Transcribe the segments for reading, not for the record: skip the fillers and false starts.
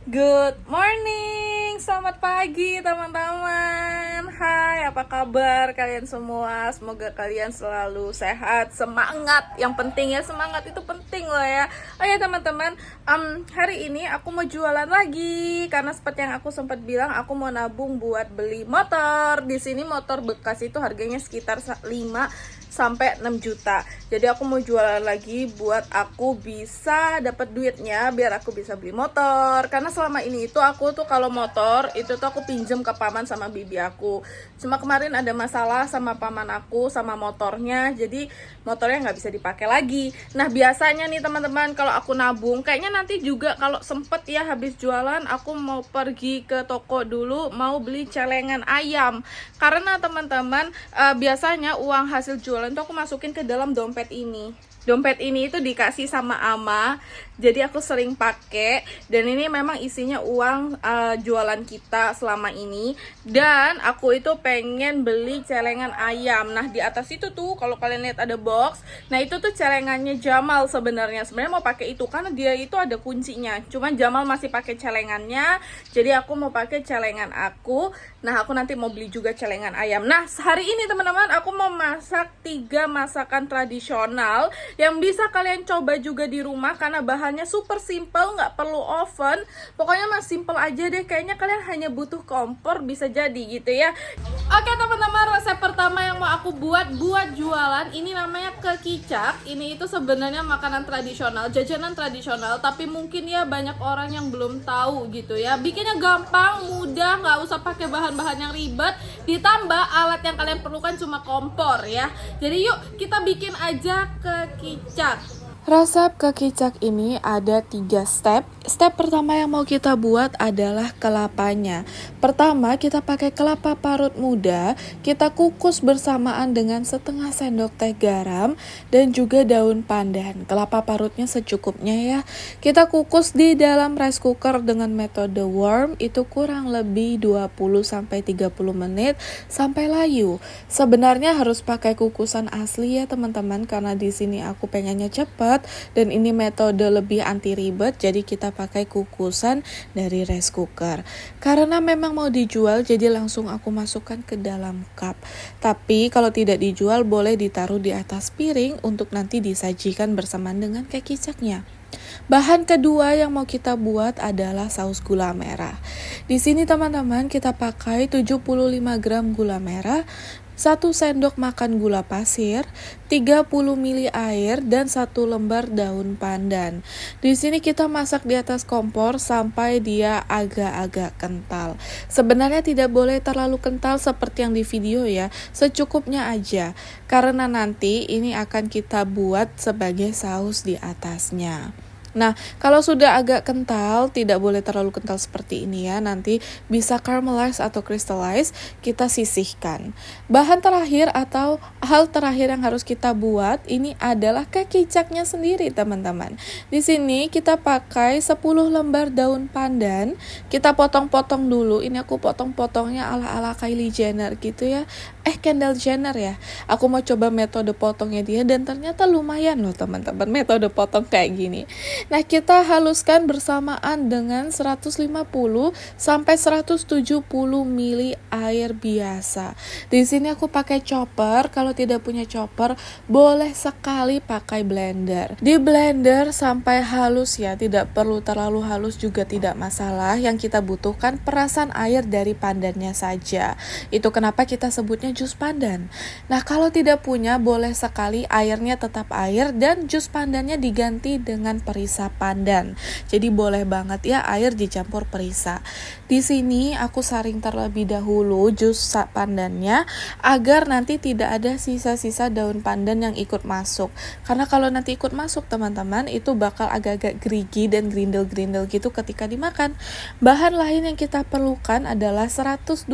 Good morning, selamat pagi teman-teman. Hai, apa kabar kalian semua? Semoga kalian selalu sehat, semangat. Yang penting ya, semangat itu penting loh ya. Oh ya teman-teman, hari ini aku mau jualan lagi karena seperti yang aku sempat bilang, aku mau nabung buat beli motor. Di sini motor bekas itu harganya sekitar 5 sampai 6 juta. Jadi aku mau jualan lagi buat aku bisa dapat duitnya biar aku bisa beli motor. Karena selama ini itu aku tuh kalau motor itu tuh aku pinjem ke paman sama bibi aku. Cuma kemarin ada masalah sama paman aku sama motornya. Jadi motornya nggak bisa dipakai lagi. Nah, biasanya nih teman-teman kalau aku nabung, kayaknya nanti juga kalau sempet ya habis jualan aku mau pergi ke toko dulu mau beli celengan ayam. Karena teman-teman biasanya uang hasil jualan tuh aku masukin ke dalam dompet ini. Dompet ini itu dikasih sama ama, jadi aku sering pakai. Dan ini memang isinya uang jualan kita selama ini. Dan aku itu pengen beli celengan ayam. Nah, di atas itu tuh kalau kalian lihat ada box. Nah, itu tuh celengannya Jamal sebenarnya. Sebenarnya mau pakai itu karena dia itu ada kuncinya. Cuman Jamal masih pakai celengannya. Jadi aku mau pakai celengan aku. Nah, aku nanti mau beli juga celengan ayam. Nah, hari ini teman-teman aku mau masak 3 masakan tradisional yang bisa kalian coba juga di rumah karena bahannya super simple, nggak perlu oven. Pokoknya mas simple aja deh. Kayaknya kalian hanya butuh kompor bisa jadi gitu ya. Oke teman-teman, resep pertama yang mau aku buat jualan ini namanya kekicak. Ini itu sebenarnya makanan tradisional, jajanan tradisional, tapi mungkin ya banyak orang yang belum tahu gitu ya. Bikinnya gampang, mudah, nggak usah pakai bahan-bahan yang ribet. Ditambah alat yang kalian perlukan cuma kompor ya. Jadi yuk kita bikin aja kekicak. Resep kekicak ini ada 3 step. Step pertama yang mau kita buat adalah kelapanya. Pertama, kita pakai kelapa parut muda, kita kukus bersamaan dengan setengah sendok teh garam dan juga daun pandan. Kelapa parutnya secukupnya ya. Kita kukus di dalam rice cooker dengan metode warm itu kurang lebih 20-30 menit sampai layu. Sebenarnya harus pakai kukusan asli ya teman-teman, karena di sini aku pengennya cepat dan ini metode lebih anti ribet, jadi kita pakai kukusan dari rice cooker. Karena memang mau dijual, jadi langsung aku masukkan ke dalam cup. Tapi kalau tidak dijual boleh ditaruh di atas piring untuk nanti disajikan bersamaan dengan kekicaknya. Bahan kedua yang mau kita buat adalah saus gula merah. Di sini teman-teman kita pakai 75 gram gula merah, 1 sendok makan gula pasir, 30 ml air, dan 1 lembar daun pandan. Di sini kita masak di atas kompor sampai dia agak-agak kental. Sebenarnya tidak boleh terlalu kental seperti yang di video ya, secukupnya aja. Karena nanti ini akan kita buat sebagai saus di atasnya. Nah, kalau sudah agak kental, tidak boleh terlalu kental seperti ini ya, nanti bisa caramelize atau crystallize, kita sisihkan. Bahan terakhir atau hal terakhir yang harus kita buat, ini adalah kekicaknya sendiri teman-teman. Di sini kita pakai 10 lembar daun pandan, kita potong-potong dulu, ini aku potong-potongnya ala-ala Kylie Jenner gitu ya, Kendall Jenner ya. Aku mau coba metode potongnya dia dan ternyata lumayan loh teman-teman, metode potong kayak gini. Nah, kita haluskan bersamaan dengan 150 sampai 170 ml air biasa. Di sini aku pakai chopper. Kalau tidak punya chopper, boleh sekali pakai blender. Di blender sampai halus ya, tidak perlu terlalu halus juga tidak masalah. Yang kita butuhkan perasan air dari pandannya saja. Itu kenapa kita sebutnya jus pandan. Nah, kalau tidak punya, boleh sekali airnya tetap air dan jus pandannya diganti dengan perisa pandan. Jadi boleh banget ya air dicampur perisa. Di sini aku saring terlebih dahulu jus pandannya agar nanti tidak ada sisa-sisa daun pandan yang ikut masuk. Karena kalau nanti ikut masuk teman-teman, itu bakal agak-agak gerigi dan grindel-grindel gitu ketika dimakan. Bahan lain yang kita perlukan adalah 125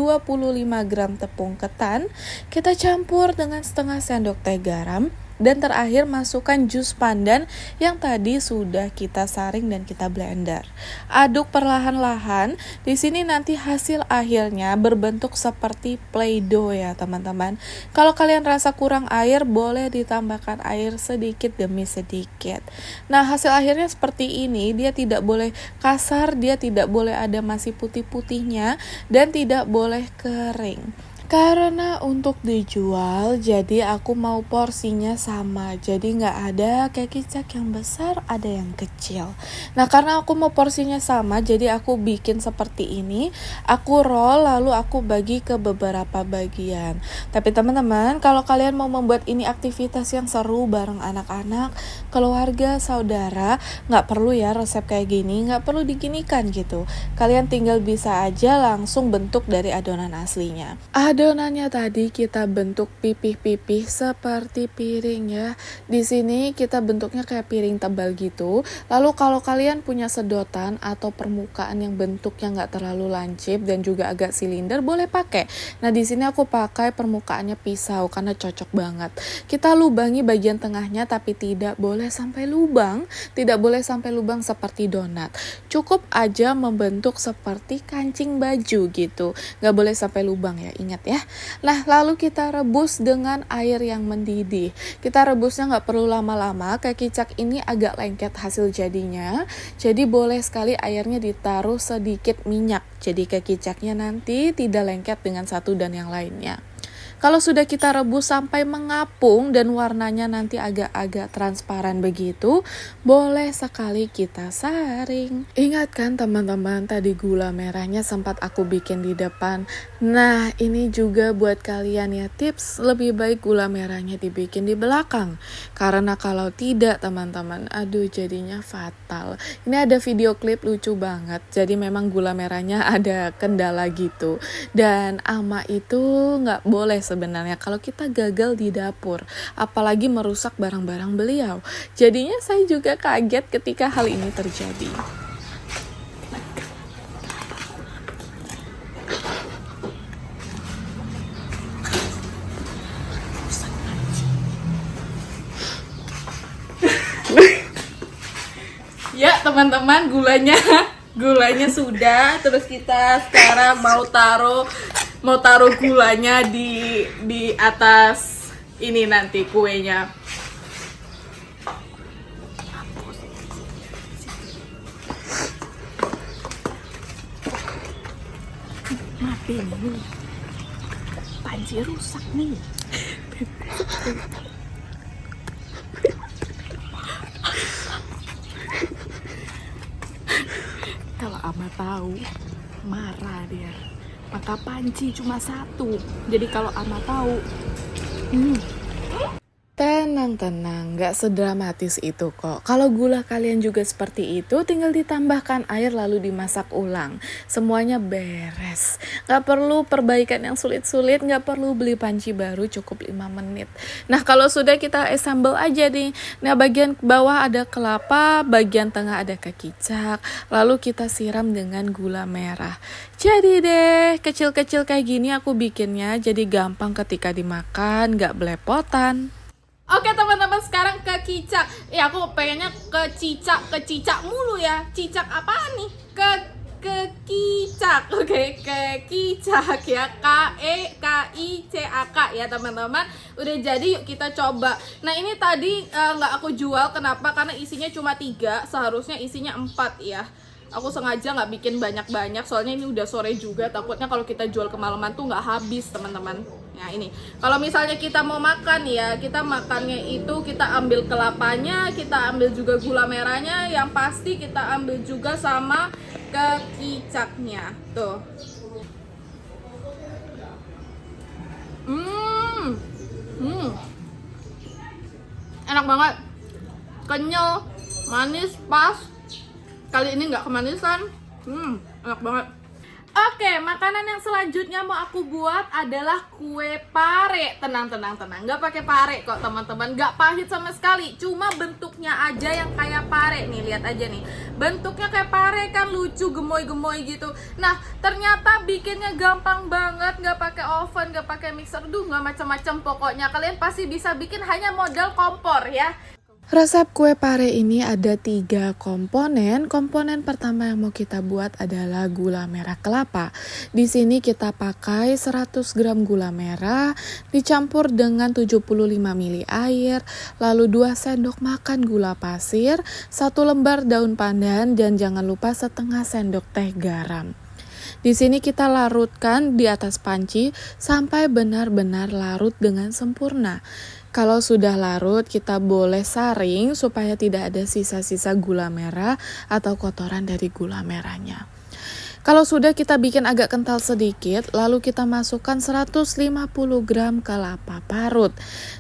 gram tepung ketan. Kita campur dengan setengah sendok teh garam, Dan terakhir masukkan jus pandan yang tadi sudah kita saring dan kita blender. Aduk perlahan-lahan. Di sini nanti hasil akhirnya berbentuk seperti play-doh ya teman-teman. Kalau kalian rasa kurang air, boleh ditambahkan air sedikit demi sedikit. Nah, hasil akhirnya seperti ini. Dia tidak boleh kasar, dia tidak boleh ada masih putih-putihnya, dan tidak boleh kering. Karena untuk dijual, jadi aku mau porsinya sama. Jadi nggak ada kayak kicak yang besar, ada yang kecil. Nah, karena aku mau porsinya sama, jadi aku bikin seperti ini. Aku roll, lalu aku bagi ke beberapa bagian. Tapi teman-teman, kalau kalian mau membuat ini aktivitas yang seru bareng anak-anak, keluarga, saudara, nggak perlu ya resep kayak gini, nggak perlu diginikan gitu. Kalian tinggal bisa aja langsung bentuk dari adonan aslinya. Adonannya tadi kita bentuk pipih-pipih seperti piring ya. Di sini kita bentuknya kayak piring tebal gitu. Lalu kalau kalian punya sedotan atau permukaan yang bentuknya nggak terlalu lancip dan juga agak silinder, boleh pakai. Nah, di sini aku pakai permukaannya pisau karena cocok banget. Kita lubangi bagian tengahnya, tapi tidak boleh sampai lubang. Tidak boleh sampai lubang seperti donat. Cukup aja membentuk seperti kancing baju gitu. Nggak boleh sampai lubang ya, ingat ya. Nah, lalu kita rebus dengan air yang mendidih. Kita rebusnya nggak perlu lama-lama, kayak kicak ini agak lengket hasil jadinya. Jadi boleh sekali airnya ditaruh sedikit minyak. Jadi kayak kicaknya nanti tidak lengket dengan satu dan yang lainnya. Kalau sudah kita rebus sampai mengapung dan warnanya nanti agak-agak transparan begitu, boleh sekali kita saring. Ingat kan teman-teman, tadi gula merahnya sempat aku bikin di depan. Nah, ini juga buat kalian ya, tips lebih baik gula merahnya dibikin di belakang. Karena kalau tidak teman-teman, aduh jadinya fatal. Ini ada video klip lucu banget. Jadi memang gula merahnya ada kendala gitu. Dan ama itu nggak boleh sebenarnya kalau kita gagal di dapur, apalagi merusak barang-barang beliau. Jadinya saya juga kaget ketika hal ini terjadi. Ya teman-teman, gulanya sudah. Terus kita sekarang mau taruh gulanya di atas ini nanti kuenya. Maafin nih, panci rusak nih. Kalau ama tahu, marah dia. Maka panci cuma satu. Jadi kalau ama tahu, Tenang, gak sedramatis itu kok. Kalau gula kalian juga seperti itu, tinggal ditambahkan air lalu dimasak ulang. Semuanya beres. Gak perlu perbaikan yang sulit-sulit, gak perlu beli panci baru, cukup 5 menit. Nah, kalau sudah kita assemble aja nih. Nah, bagian bawah ada kelapa, bagian tengah ada kecicak, lalu kita siram dengan gula merah. Jadi deh, kecil-kecil kayak gini aku bikinnya, jadi gampang ketika dimakan, gak belepotan. Oke teman-teman, sekarang ke kicak. Ya aku pengennya ke cicak mulu ya. Cicak apaan nih? Ke kicak. Oke, ke kicak ya. KEKICAK ya teman-teman. Udah jadi, yuk kita coba. Nah, ini tadi nggak aku jual. Kenapa? Karena isinya cuma 3. Seharusnya isinya 4 ya. Aku sengaja nggak bikin banyak-banyak, soalnya ini udah sore juga. Takutnya kalau kita jual kemalaman tuh nggak habis teman-teman. Nah ini, kalau misalnya kita mau makan ya, kita makannya itu kita ambil kelapanya, kita ambil juga gula merahnya, yang pasti kita ambil juga sama kecicaknya. Tuh. Enak banget, kenyal, manis, pas. Kali ini nggak kemanisan, enak banget. Oke, makanan yang selanjutnya mau aku buat adalah kue pare. Tenang, nggak pakai pare kok teman-teman, nggak pahit sama sekali. Cuma bentuknya aja yang kayak pare nih, lihat aja nih. Bentuknya kayak pare kan, lucu, gemoy-gemoy gitu. Nah, ternyata bikinnya gampang banget, nggak pakai oven, nggak pakai mixer, nggak macam-macam pokoknya. Kalian pasti bisa bikin hanya modal kompor ya. Resep kue pare ini ada 3 komponen. Komponen pertama yang mau kita buat adalah gula merah kelapa. Di sini kita pakai 100 gram gula merah dicampur dengan 75 ml air, lalu 2 sendok makan gula pasir, 1 lembar daun pandan, dan jangan lupa setengah sendok teh garam. Di sini kita larutkan di atas panci sampai benar-benar larut dengan sempurna. Kalau sudah larut, kita boleh saring supaya tidak ada sisa-sisa gula merah atau kotoran dari gula merahnya. Kalau sudah kita bikin agak kental sedikit, lalu kita masukkan 150 gram kelapa parut.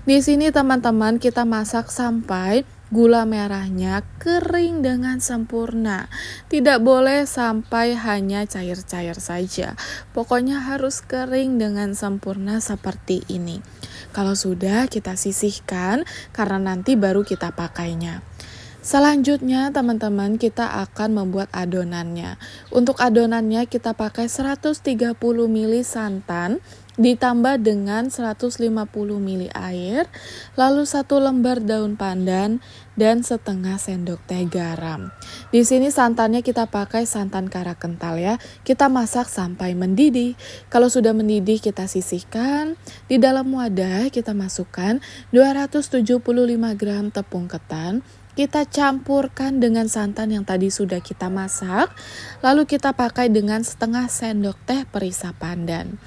Di sini teman-teman kita masak sampai gula merahnya kering dengan sempurna. Tidak boleh sampai hanya cair-cair saja. Pokoknya harus kering dengan sempurna seperti ini. Kalau sudah, kita sisihkan karena nanti baru kita pakainya. Selanjutnya teman-teman, kita akan membuat adonannya. Untuk adonannya kita pakai 130 ml santan ditambah dengan 150 ml air, lalu 1 lembar daun pandan dan setengah sendok teh garam. Di sini santannya kita pakai santan kara kental ya. Kita masak sampai mendidih. Kalau sudah mendidih kita sisihkan. Di dalam wadah kita masukkan 275 gram tepung ketan. Kita campurkan dengan santan yang tadi sudah kita masak. Lalu kita pakai dengan setengah sendok teh perisa pandan.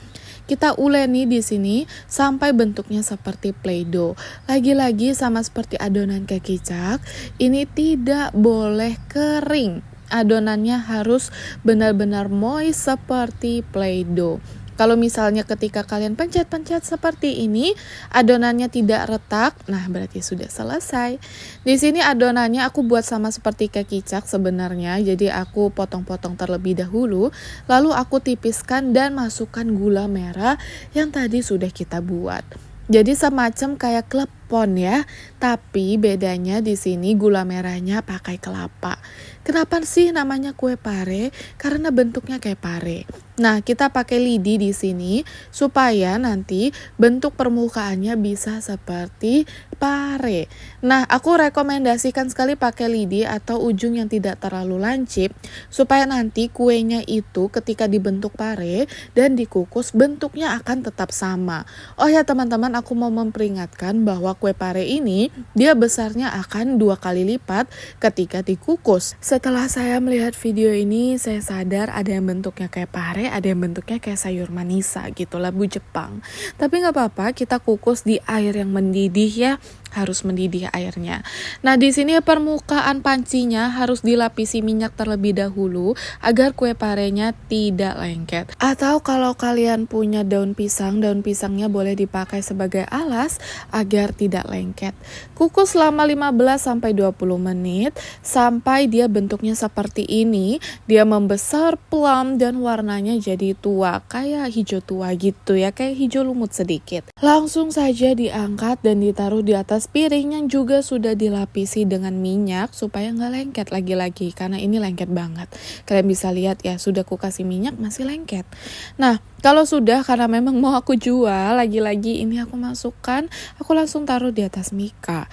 Kita uleni di sini sampai bentuknya seperti play-doh. Lagi-lagi sama seperti adonan kekicak, ini tidak boleh kering. Adonannya harus benar-benar moist seperti play-doh. Kalau misalnya ketika kalian pencet-pencet seperti ini, adonannya tidak retak, nah berarti sudah selesai. Di sini adonannya aku buat sama seperti kekicak sebenarnya, jadi aku potong-potong terlebih dahulu, lalu aku tipiskan dan masukkan gula merah yang tadi sudah kita buat. Jadi semacam kayak klepon ya, tapi bedanya di sini gula merahnya pakai kelapa. Kenapa sih namanya kue pare? Karena bentuknya kayak pare. Nah, kita pakai lidi di sini supaya nanti bentuk permukaannya bisa seperti pare. Nah, aku rekomendasikan sekali pakai lidi atau ujung yang tidak terlalu lancip supaya nanti kuenya itu ketika dibentuk pare dan dikukus bentuknya akan tetap sama. Oh ya teman-teman, aku mau memperingatkan bahwa kue pare ini dia besarnya akan 2 kali lipat ketika dikukus. Setelah saya melihat video ini, saya sadar ada yang bentuknya kayak pare, ada yang bentuknya kayak sayur manisa gitu, labu Jepang. Tapi nggak apa-apa, kita kukus di air yang mendidih ya, harus mendidih airnya. Nah, di sini permukaan pancinya harus dilapisi minyak terlebih dahulu agar kue parenya tidak lengket. Atau kalau kalian punya daun pisangnya boleh dipakai sebagai alas agar tidak lengket. Kukus selama 15-20 menit sampai dia bentuknya seperti ini. Dia membesar plum dan warnanya jadi tua, kayak hijau tua gitu ya, kayak hijau lumut sedikit. Langsung saja diangkat dan ditaruh di atas piring yang juga sudah dilapisi dengan minyak supaya nggak lengket lagi-lagi, karena ini lengket banget. Kalian bisa lihat ya, sudah ku kasih minyak masih lengket. Nah, kalau sudah, karena memang mau aku jual, lagi-lagi ini aku masukkan, aku langsung taruh di atas mika.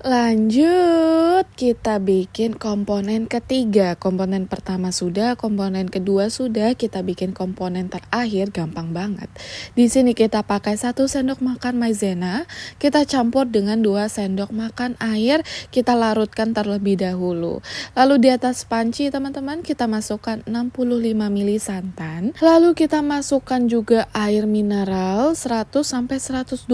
Lanjut, kita bikin komponen ketiga. Komponen pertama sudah, komponen kedua sudah, kita bikin komponen terakhir, gampang banget. Di sini kita pakai 1 sendok makan maizena, kita campur dengan 2 sendok makan air, kita larutkan terlebih dahulu. Lalu di atas panci teman-teman kita masukkan 65 ml santan, lalu kita masukkan juga air mineral 100-120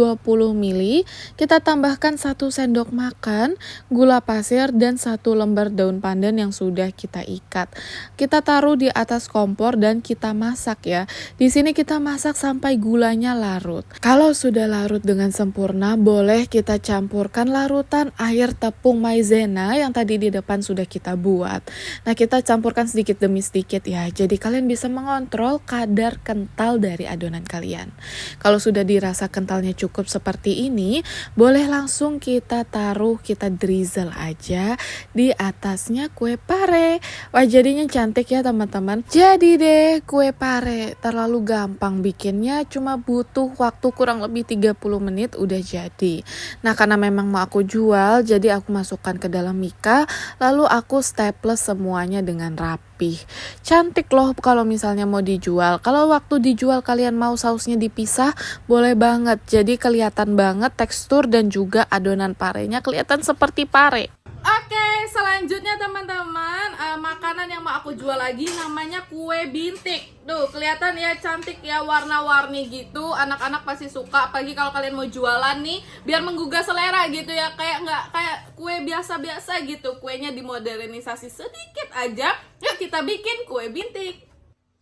ml, kita tambahkan 1 sendok makan menggunakan gula pasir dan 1 lembar daun pandan yang sudah kita ikat. Kita taruh di atas kompor dan kita masak ya. Di sini kita masak sampai gulanya larut. Kalau sudah larut dengan sempurna, boleh kita campurkan larutan air tepung maizena yang tadi di depan sudah kita buat. Nah, kita campurkan sedikit demi sedikit ya. Jadi kalian bisa mengontrol kadar kental dari adonan kalian. Kalau sudah dirasa kentalnya cukup seperti ini, boleh langsung kita taruh, kita drizzle aja di atasnya kue pare. Wah, jadinya cantik ya teman-teman. Jadi deh kue pare, terlalu gampang bikinnya, cuma butuh waktu kurang lebih 30 menit udah jadi. Nah, karena memang mau aku jual, jadi aku masukkan ke dalam mika, lalu aku staples semuanya dengan rapi. Cantik loh kalau misalnya mau dijual. Kalau waktu dijual kalian mau sausnya dipisah, boleh banget. Jadi kelihatan banget tekstur dan juga adonan parenya kelihatan seperti pare. Oke, selanjutnya teman-teman, makanan yang mau aku jual lagi namanya kue bintik. Tuh, kelihatan ya, cantik ya, warna-warni gitu. Anak-anak pasti suka, apalagi kalau kalian mau jualan nih, biar menggugah selera gitu ya. Kayak nggak kayak kue biasa-biasa gitu. Kuenya dimodernisasi sedikit aja. Yuk kita bikin kue bintik.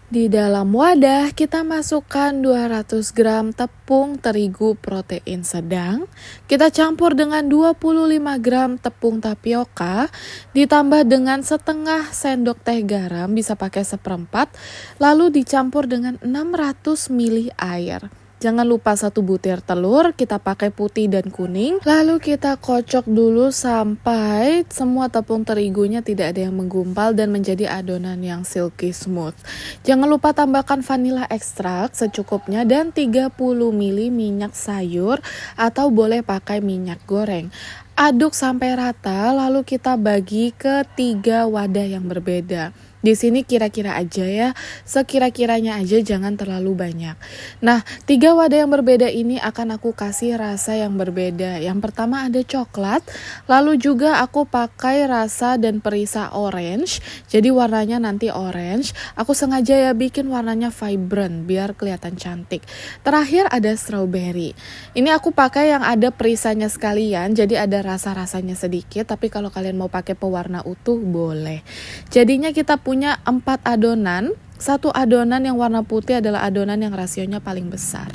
Di dalam wadah kita masukkan 200 gram tepung terigu protein sedang. Kita campur dengan 25 gram tepung tapioka, ditambah dengan setengah sendok teh garam, bisa pakai seperempat, lalu dicampur dengan 600 ml air. Jangan lupa 1 butir telur, kita pakai putih dan kuning. Lalu kita kocok dulu sampai semua tepung terigunya tidak ada yang menggumpal dan menjadi adonan yang silky smooth. Jangan lupa tambahkan vanilla ekstrak secukupnya dan 30 ml minyak sayur atau boleh pakai minyak goreng. Aduk sampai rata, lalu kita bagi ke 3 wadah yang berbeda. Di sini kira-kira aja ya, sekira-kiranya aja, jangan terlalu banyak. Nah, 3 wadah yang berbeda ini akan aku kasih rasa yang berbeda. Yang pertama ada coklat, lalu juga aku pakai rasa dan perisa orange. Jadi warnanya nanti orange. Aku sengaja ya bikin warnanya vibrant biar kelihatan cantik. Terakhir ada strawberry. Ini aku pakai yang ada perisanya sekalian, jadi ada rasa-rasanya sedikit. Tapi kalau kalian mau pakai pewarna utuh boleh. Jadinya kita punya 4 adonan. 1 adonan yang warna putih adalah adonan yang rasionya paling besar.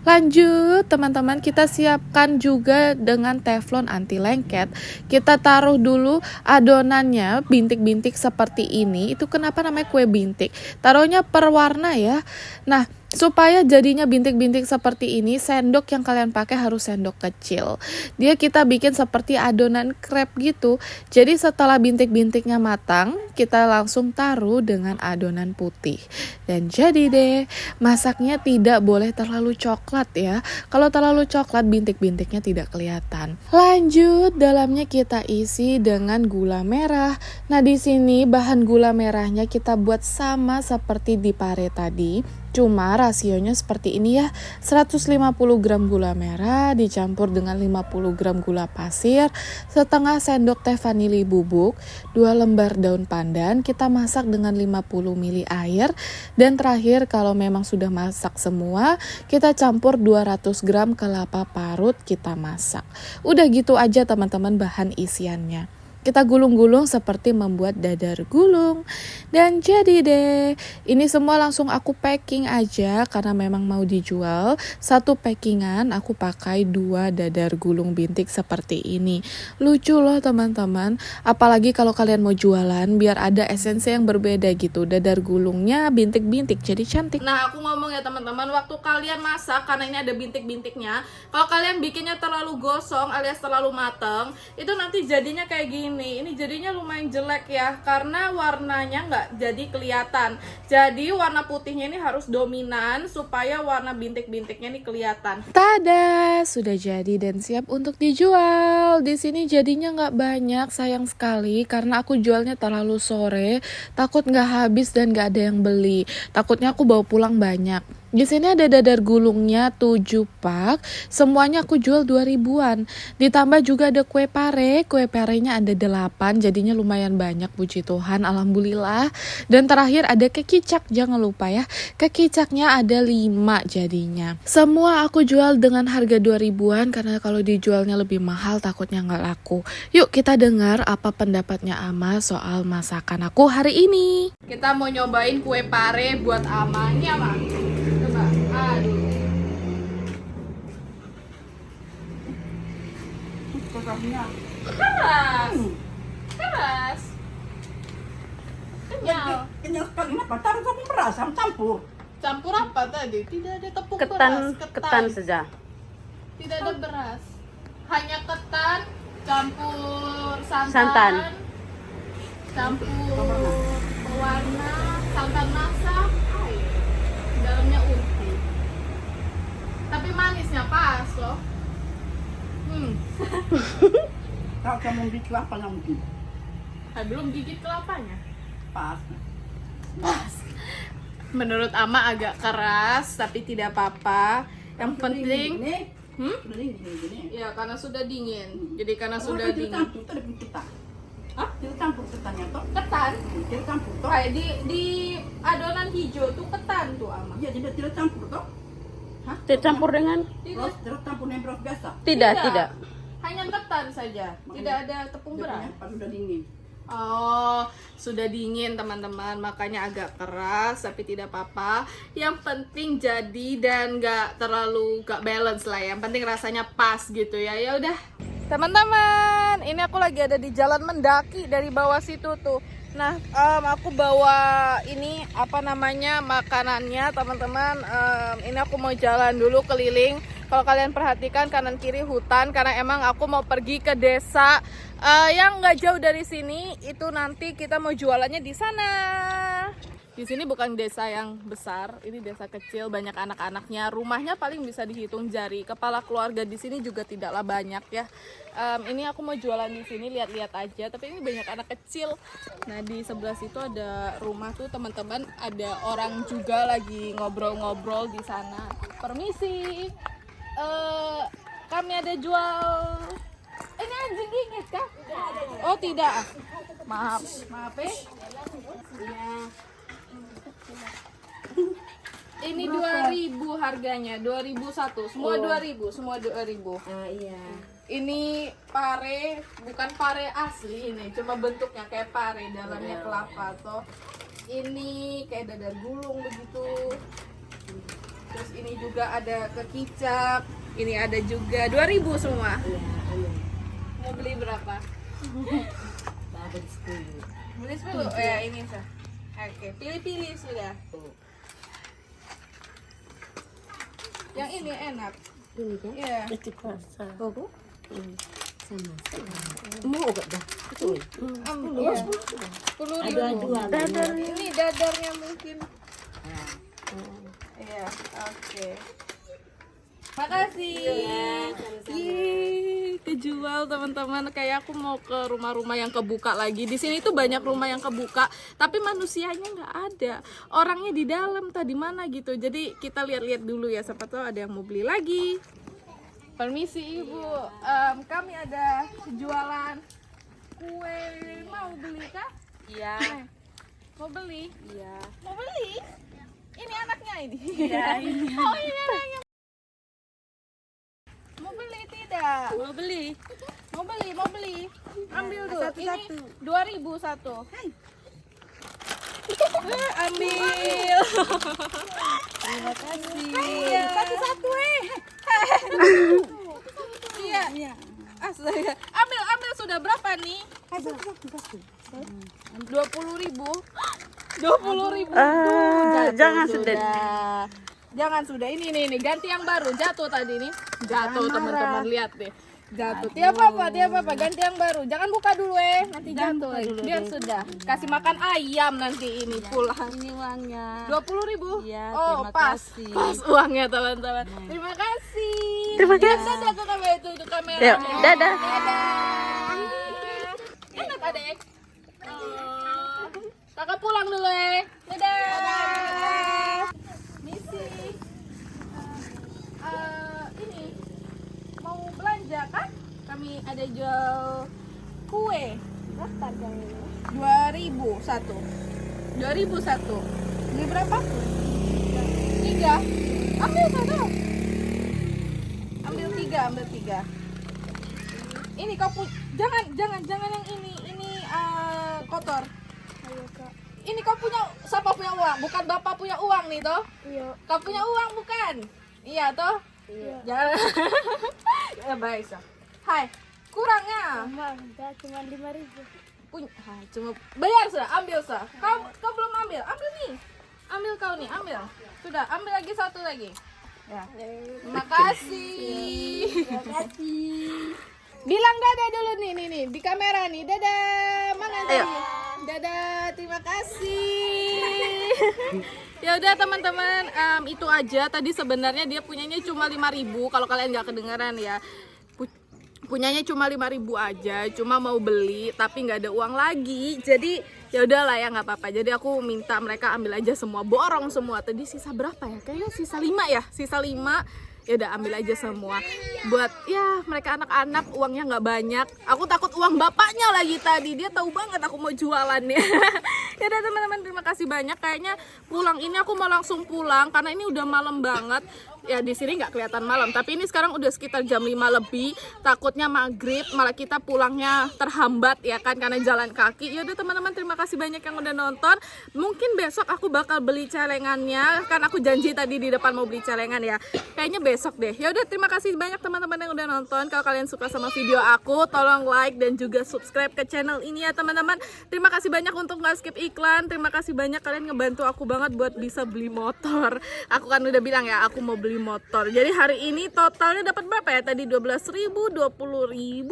Lanjut teman-teman, kita siapkan juga dengan teflon anti lengket. Kita taruh dulu adonannya bintik-bintik seperti ini. Itu kenapa namanya kue bintik? Taruhnya per warna ya. Nah, supaya jadinya bintik-bintik seperti ini, sendok yang kalian pakai harus sendok kecil. Dia kita bikin seperti adonan crepe gitu. Jadi setelah bintik-bintiknya matang, kita langsung taruh dengan adonan putih. Dan jadi deh, masaknya tidak boleh terlalu coklat ya. Kalau terlalu coklat, bintik-bintiknya tidak kelihatan. Lanjut, dalamnya kita isi dengan gula merah. Nah, di sini bahan gula merahnya kita buat sama seperti di pare tadi. Cuma rasionya seperti ini ya, 150 gram gula merah dicampur dengan 50 gram gula pasir, setengah sendok teh vanili bubuk, 2 lembar daun pandan, kita masak dengan 50 ml air, dan terakhir kalau memang sudah masak semua, kita campur 200 gram kelapa parut, kita masak. Udah gitu aja teman-teman bahan isiannya. Kita gulung-gulung seperti membuat dadar gulung. Dan jadi deh, ini semua langsung aku packing aja karena memang mau dijual. 1 packingan aku pakai 2 dadar gulung bintik seperti ini. Lucu loh teman-teman. Apalagi kalau kalian mau jualan biar ada esensi yang berbeda gitu. Dadar gulungnya bintik-bintik jadi cantik. Nah, aku ngomong ya teman-teman, waktu kalian masak, karena ini ada bintik-bintiknya, kalau kalian bikinnya terlalu gosong alias terlalu mateng, itu nanti jadinya kayak gini. Ini jadinya lumayan jelek ya, karena warnanya nggak jadi kelihatan. Jadi warna putihnya ini harus dominan supaya warna bintik-bintiknya ini kelihatan. Tada, sudah jadi dan siap untuk dijual. Di sini jadinya nggak banyak, sayang sekali karena aku jualnya terlalu sore. Takut nggak habis dan nggak ada yang beli. Takutnya aku bawa pulang banyak. Di sini ada dadar gulungnya 7 pak, semuanya aku jual 2 ribuan. Ditambah juga ada kue parenya ada 8, jadinya lumayan banyak, puji Tuhan, alhamdulillah. Dan terakhir ada kekicak, jangan lupa ya, kekicaknya ada 5 jadinya. Semua aku jual dengan harga 2 ribuan, karena kalau dijualnya lebih mahal takutnya nggak laku. Yuk kita dengar apa pendapatnya Ama soal masakan aku hari ini. Kita mau nyobain kue pare buat Ama. Ini Ama. Coba. Aduh. Keras. Keras. Kenyal. Kenyal sekali. Kenapa? Taruh tepung beras sama campur. Campur apa tadi? Tidak ada tepung Ketan, beras. ketan saja. Tidak ada beras. Hanya ketan campur Santan. Campur pewarna, santan masak, air. Dalamnya ubi. Tapi manisnya pas loh. Kalau kamu di kelapa mungkin Belum gigit kelapanya. pas. Menurut Ama agak keras, tapi tidak apa-apa. Yang penting, Udah dingin. ya karena sudah dingin. Jadi karena sudah dingin. Campur itu ada kita. Hah? Kita campur ketannya toh. Ketan, Kita campur toh. kayak di adonan hijau tuh ketan tuh Ama. Iya, tidak campur toh. Tidak campur dengan? Terus campur dengan beras biasa. Tidak. Hanya ketan saja, tidak ada tepung beras. Pas udah dingin. Oh, sudah dingin teman-teman, makanya agak keras, tapi tidak apa-apa. Yang penting jadi dan nggak terlalu nggak balance lah. Yang penting rasanya pas gitu ya. Ya udah, teman-teman, ini aku lagi ada di jalan mendaki dari bawah situ tuh. Nah, aku bawa ini apa namanya makanannya teman-teman. Ini aku mau jalan dulu keliling. Kalau kalian perhatikan kanan kiri hutan, karena emang aku mau pergi ke desa yang nggak jauh dari sini. Itu nanti kita mau jualannya di sana. Di sini bukan desa yang besar, ini desa kecil, banyak anak-anaknya. Rumahnya paling bisa dihitung jari. Kepala keluarga di sini juga tidaklah banyak ya. Ini aku mau jualan di sini, lihat-lihat aja. Tapi ini banyak anak kecil. Nah di sebelah situ ada rumah tuh teman-teman. Ada orang juga lagi ngobrol-ngobrol di sana. Permisi, kami ada jual. Ini anjing gigit kah? Oh tidak. Maaf ya. Ini 2.000 harganya, 2.001. Semua 2.000, semua 2.000. Iya. Ini pare, bukan pare asli ini, cuma bentuknya kayak pare, dalamnya kelapa toh. Ini kayak dadar gulung begitu. Terus ini juga ada kekicap. Ini ada juga 2.000 semua. Mau beli berapa? Beli 10. Oh ya, ini sah. Oke, pilih-pilih sudah. Yang ini enak. Ini kan? Iya. Itu rasa. Oh, sama. Mau enggak dah? Betul. Iya. 10.000. Dadarnya. Ini dadarnya mungkin. Iya, oke. Makasih. Yeay, kejual teman-teman. Kayak aku mau ke rumah-rumah yang kebuka lagi. Di sini tuh banyak rumah yang kebuka, tapi manusianya nggak ada. Orangnya di dalam, tadi mana gitu. Jadi kita lihat-lihat dulu ya. Siapa tahu ada yang mau beli lagi. Permisi Ibu, kami ada jualan kue. Mau beli kah? Iya. Mau beli? Iya. Mau beli? Ini anaknya ini. Iya ini. Oh ini anaknya. Mau beli tidak? Mau beli. Mau beli. Ambil dulu. Satu-satu. 2.000 satu. Ambil. Terima kasih. Iya. Satu-satu Iya. Astaga. Ambil sudah berapa nih? 20.000. 20.000. Jangan sudah. Jangan sudah. Ini ganti yang baru. Jatuh tadi nih. Jatuh teman-teman, lihat deh. Jatuh. Tidak apa-apa, ganti yang baru. Jangan buka dulu nanti jatuh lagi. Biar sudah. Kasih makan ayam nanti ini pulang. Ini uangnya. 20.000. Iya, Oh, terima pas. kasih. Pas uangnya teman-teman. Terima kasih. Terima Ya, kasih. dadah ke kamera itu kamera. Yuk, dadah. Dadah. Enak adek. Kakak pulang dulu Dadah. Misi. satu. 2001. Ini berapa? 3. Ambil satu. Ambil 3. Ini kau jangan yang ini kotor. Ayo kak. Ini kau punya, siapa punya uang? Bukan bapak punya uang nih toh? Iya. Kau punya uang bukan? Iya toh? Iya. Jangan. Ya baik sah. Hai, kurangnya. Mama, udah cuma 5.000. Cuma bayar sah, ambil sah. Kau belum ambil, ambil nih. Ambil kau nih, ambil. Sudah, ambil lagi satu lagi. Ya. Terima kasih. Terima kasih. Bilang dadah dulu nih di kamera nih. Dadah. Mana tadi? Dadah, terima kasih. Ya udah teman-teman, itu aja tadi sebenarnya dia punyanya cuma 5.000 kalau kalian nggak kedengaran ya. Punyanya cuma 5.000 aja, cuma mau beli tapi nggak ada uang lagi. Jadi ya udahlah ya, nggak apa-apa. Jadi aku minta mereka ambil aja semua, borong semua. Tadi sisa berapa ya? Kayaknya sisa 5 ya, sisa 5. Ya udah ambil aja semua. Buat ya mereka anak-anak uangnya nggak banyak. Aku takut uang bapaknya lagi tadi. Dia tahu banget aku mau jualannya. Ya udah teman-teman, terima kasih banyak. Kayaknya pulang ini aku mau langsung pulang karena ini udah malam banget. Ya di sini nggak kelihatan malam, tapi ini sekarang udah sekitar jam 5 lebih. Takutnya maghrib malah kita pulangnya terhambat ya kan karena jalan kaki. Ya udah teman-teman, terima kasih banyak yang udah nonton. Mungkin besok aku bakal beli celengannya, kan aku janji tadi di depan mau beli celengan ya. Kayaknya besok deh. Ya udah, terima kasih banyak teman-teman yang udah nonton. Kalau kalian suka sama video aku, tolong like dan juga subscribe ke channel ini ya teman-teman. Terima kasih banyak untuk nggak skip iklan. Terima kasih banyak, kalian ngebantu aku banget buat bisa beli motor. Aku kan udah bilang ya, aku mau beli motor. Jadi hari ini totalnya dapat berapa ya? Tadi 12.000, 20.000,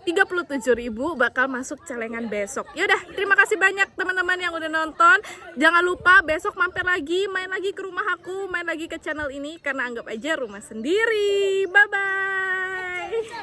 37.000 bakal masuk celengan besok. Yaudah, terima kasih banyak teman-teman yang udah nonton. Jangan lupa besok mampir lagi, main lagi ke rumah aku, main lagi ke channel ini karena anggap aja rumah sendiri. Bye bye.